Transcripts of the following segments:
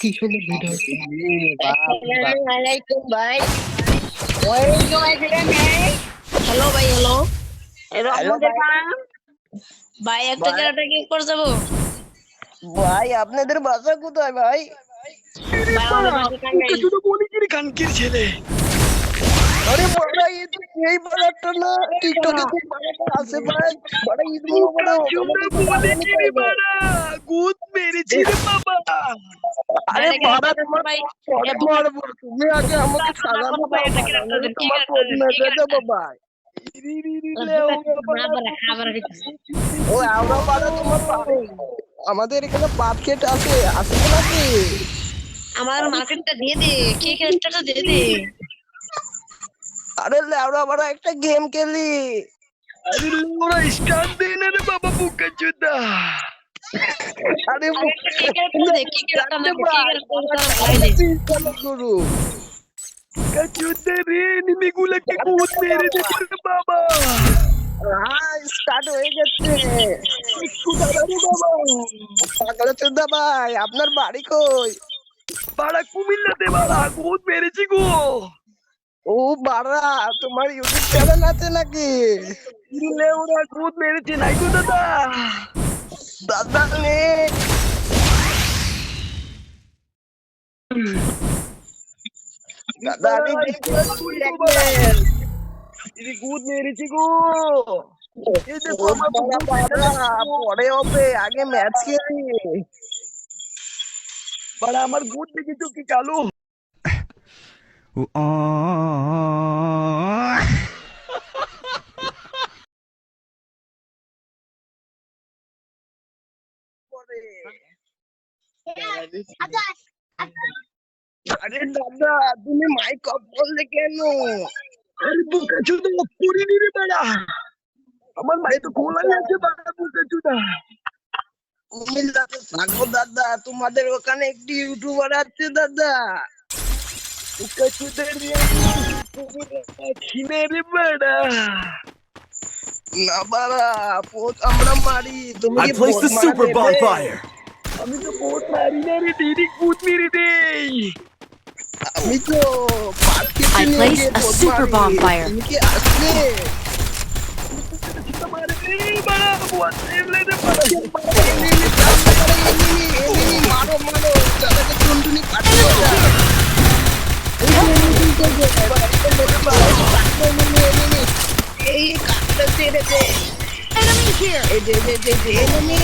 কি সুন্দর ভিডিও। আসসালামুআলাইকুম ভাই। ওয়ালাইকুম আসসালাম ভাই। হ্যালো ভাই, হ্যালো। হ্যালো রহমতের ভাই। পান ভাই, একটা ভাই জায়গাটা কি করে যাবো ভাই আপনাদের বাসা কোথায় ভাই? ভাই? আমাদের বাসা টাঙ্গাইল। শুধু বলি কি রে কানকির ছেলে। আরে বড়া এই তো সেই বাড়াটা না, টিকটকে যে বাড়াটা আছে ভাই, বড়া ঈদ মোবারক, শুধু আমাকে তো বলি বাড়ানি কি রে চাই ভাই। বাড়া, গুদ মেরেছি রে বাবা। আরে ভাইরা বাড়া ক্যারেক্টার তোমার ভাই। পরে মারবো, তুমি আগে আমাকে সাজা কথা দাও ভাই, একটা বাড়া, ক্যারেক্টার নাহলে কি তোমার কোড ক্যারেক্টার কি মেরে দেবো ক্যারেক্টার ভাই। ইরি রি রি লে ও বাবা। খাবার দিতেছে। ও আমরা বাড়া তোমার বাড়ি, আমাদের এখানে পাট ক্ষেত আছে, আছে তো নাকি? আমার মার্কেটটা দিয়ে দে, কি ক্যারেক্টারটা দিয়ে দে। আরে লেওড়া বাড়া একটা গেম খেলি। আরে লোরা স্টান দে না রে বাবা বুকা চুদা। আরে আগে একটা কি ক্যারেক্টার দে, কি ক্যারেক্টার না কি ক্যারেক্টার ভাই দে। গুরু বুকা চুদা রে, নিমিগুলাকে গুদ মেরে দেবো রে বাবা। স্টার্ট হয়ে গেছে। একটু দাঁড়া রে বাবা। পাগল চোদা ভাই, আপনার বাড়ি কই? বাড়া কুমিল্লাতে বাড়া, গুদ মেরেছি গো। ও বাড়া, তোমার ইউটিউব চ্যানেল আছে নাকি? লে ওরা গুদ মেরেছি নাই গো দাদা। দাদা নে দাদা, আমি দেখলেন গুদ মেরেছি গো। এই দেখো আমার বাড়া গুদ বাড়া, মেরেছি। পরে হবে, আগে ম্যাচ খেলি। বাড়া আমার গুদ দেখেছো কি কালো। পরে। আরে দাদা, তুমি মাইক অফ করলে কেন? আরে বোকা চুদা করিনি রে বাড়া। আমার মাই তো খোলাই আছে বাড়া বোকা চুদা। কুমিল্লাতে থাকো দাদা, তোমাদের ওখানে একটি ইউটিউবার আছে দাদা। বোকা চুদা রে খিনে রে বাড়া। না বাড়া, পোত আমরা মারি, তুমি I কি placed পোত the মারা super নেবে? bonfire. আমি তো বহুত মারি না রে, দিদি গুদ মেরে দেই। আমি তো পার্কেটে I নিয়ে placed গিয়ে a পোত super মারি, bonfire. তুমি কি আসবে? মারে রে বাড়া, বুয়াত এলে রে বাড়া। এনিমি সামনে করে, এনিমি মারো মারো, চালাকে টুনটুনি পাঠিয়ে দাও। এই কাটটা ছেড়ে দে। Enemy here. এই যে এনিমি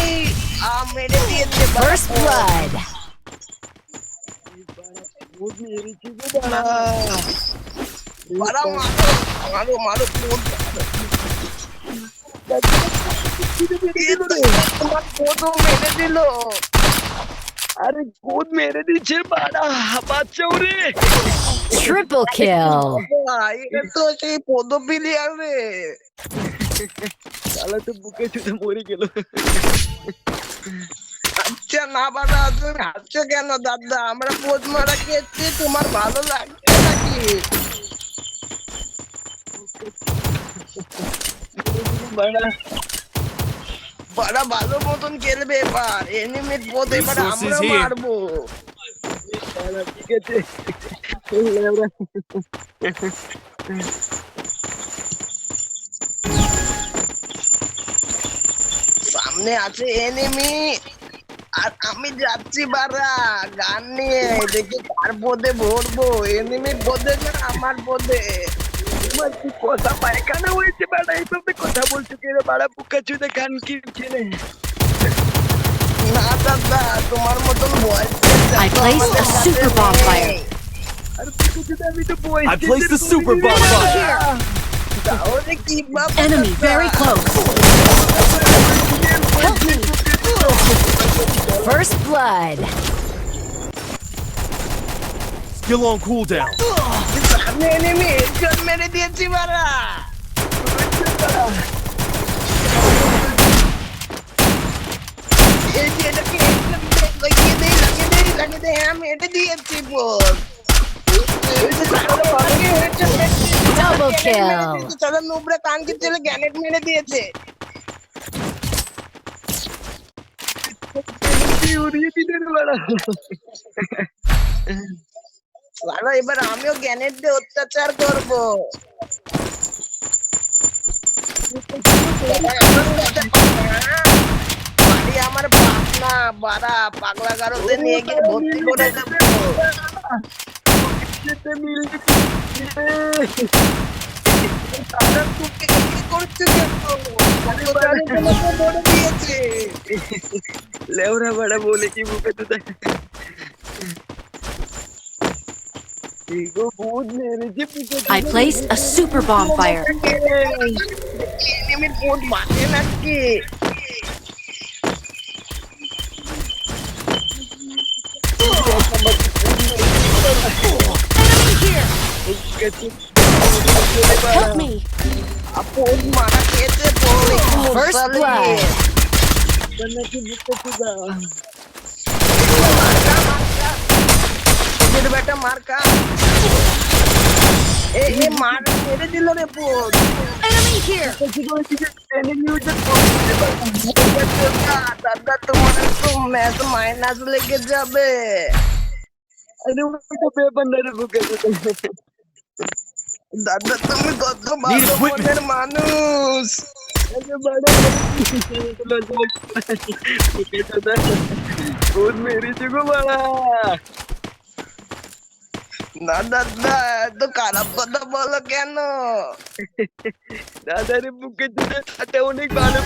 মেরে দিয়েছে বাড়া। First blood. গুদ মেরেছি গো বাড়া। বাড়া মারো মারো মারো, পোত তোমার পোতও মেরে দিল। আরে গুদ মেরে দিচ্ছে বাড়া, বাচ্চাও রে। Triple kill. এটা তো সেই পদপিলিয়ার রে। শালা তো বুকে চুদে মরে গেল। আচ্ছা না বাড়া, তুমি হাসছো কেন দাদা? আমরা পোদ মারা খেয়েছি, তোমার ভালো লাগছে নাকি? বাড়া বাড়া ভালো মতন খেলবে এবার, এনিমির পোদ এবার Resources আমরা here. মারবো। বাড়া ঠিক আছে। সামনে আছে এনিমি, আর আমি যাচ্ছি বাড়া গান নিয়ে, দেখি কার পদে ভরবো, এনিমির পদে না আমার পদে। তোমার কি কথা পায়খানা হয়েছে বাড়া, এইভাবে কথা বলছো কে রে বাড়া বুকা চুদে কান কি ছেলে। না দাদা, তোমার মতন voice I placed a super bonfire. আর বুকা চুদে আমি তো বই। I placed the super bonfire. তাহলে কি বাবা Enemy দাদা? very close. Help me. First blood. Still on cooldown. সামনে এনিমি হেডশট মেরে দিয়েছি বাড়া। এই যে এটাকে headshot লাগিয়ে দেই, আমি এটা দিয়েছি বল। Double kill. সাদা নুবরা কানকে ছেলে গ্যানেট মেরে দিয়েছে। উড়িয়ে দিলে রে বাড়া। বাড়া এবার আমিও গ্যানেট দিয়ে অত্যাচার করবো। বাড়ি আমার বাপ না বাড়া, পাগলা গারদে নিয়ে গিয়ে ভর্তি করে দেবো। যেতে মিলবে দাদা তুমি কি করছো কেন? অত্যাচারের জন্য তো মরে দিয়েছে। লেওরা বাড়া বলে কি বুকে তো এগো ভূত মেরেছে বুকে I placed a super bonfire. এনিমির ভূত বাঁচে নাকি? Help me. ভূত মারা খেয়েছে পড়ে First blood. নাকি বুকে চুদা বেটা মার্কা এই মার মেরে দিল রে ভূত। Enemy here. দাদা তোমার তো ম্যাচ মাইনাস লেগে যাবে। আরে ওটা পেপার না রে বুকে দাদা তুমি কত ভালো মনের মানুষ। আরে বাড়া বুকে চুদা ভূত মেরেছে গো বাড়া। না দাদা এত খারাপ কথা বলো কেন? দাদারে বুকে চুদা সাথে অনেক ভালো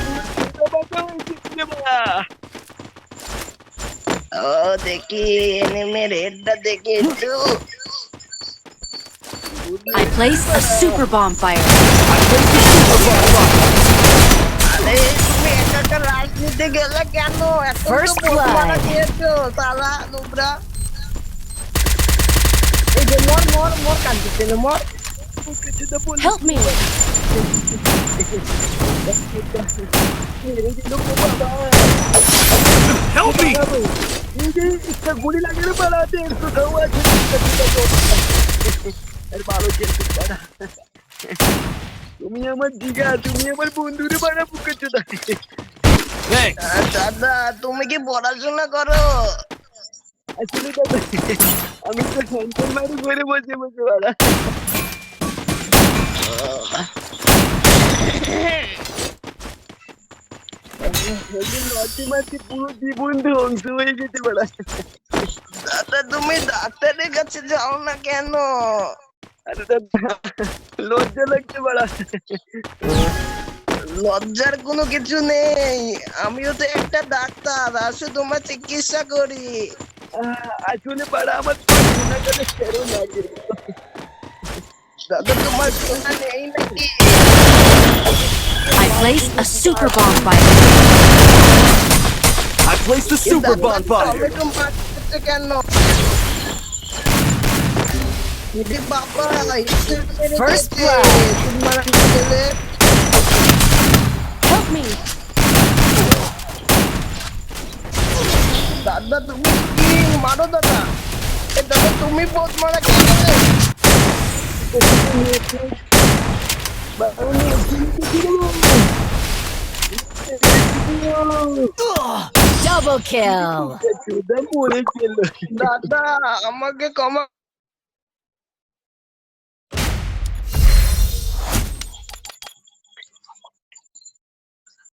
ও দেখি এনিমির হেডটা দেখি একটু। I placed a super bonfire. আরে তুমি একা একা রাজনীতি গেলে কেন? এত First তো ভোট মারা blood. খেয়েছো সালা নুবরা। এই যে মর মর মর কাঁদতেছে না মর। বুকে চুদা বলে Help me. মেরে দিল গো বাবা। Help me! এই যে একটা গুলি লাগে রে বাড়া 150 টাও আছে আরে ভালো খেলছিস বাড়া। তুমি আমার দিঘা, তুমি আমার বন্ধু রে বাড়া বুকে চুদা। Thanks. দাদা তুমি কি পড়াশোনা করো? আসলে দাদা আমি তো হ্যান্ডেল মারি ঘরে বসে বসে বাড়া। মাটি মাটি পুরো জীবন ধ্বংস হয়ে গেছে বাড়া। দাদা তুমি ডাক্তারের কাছে যাও না কেন? আরে দাদা লজ্জা লাগছে বাড়া। লজ্জার কোনো কিছু নেই, আমিও তো একটা ডাক্তার, আসো তোমার চিকিৎসা করি। আসলে বাড়া আমার পড়াশোনা করে ফেরো লাগে। দাদা তোমার সোনা নেই নাকি? I placed a super bonfire. I placed a super bonfire. Tomato মারছে কেন? এটি বাবা First blood. তোমার ছেলে Help me. দাদা তুমি কি মারো দাদা? এ দাদা তুমি বহুত মারা খেয়ে Double kill. মরে গেল। দাদা আমাকে ক্ষমা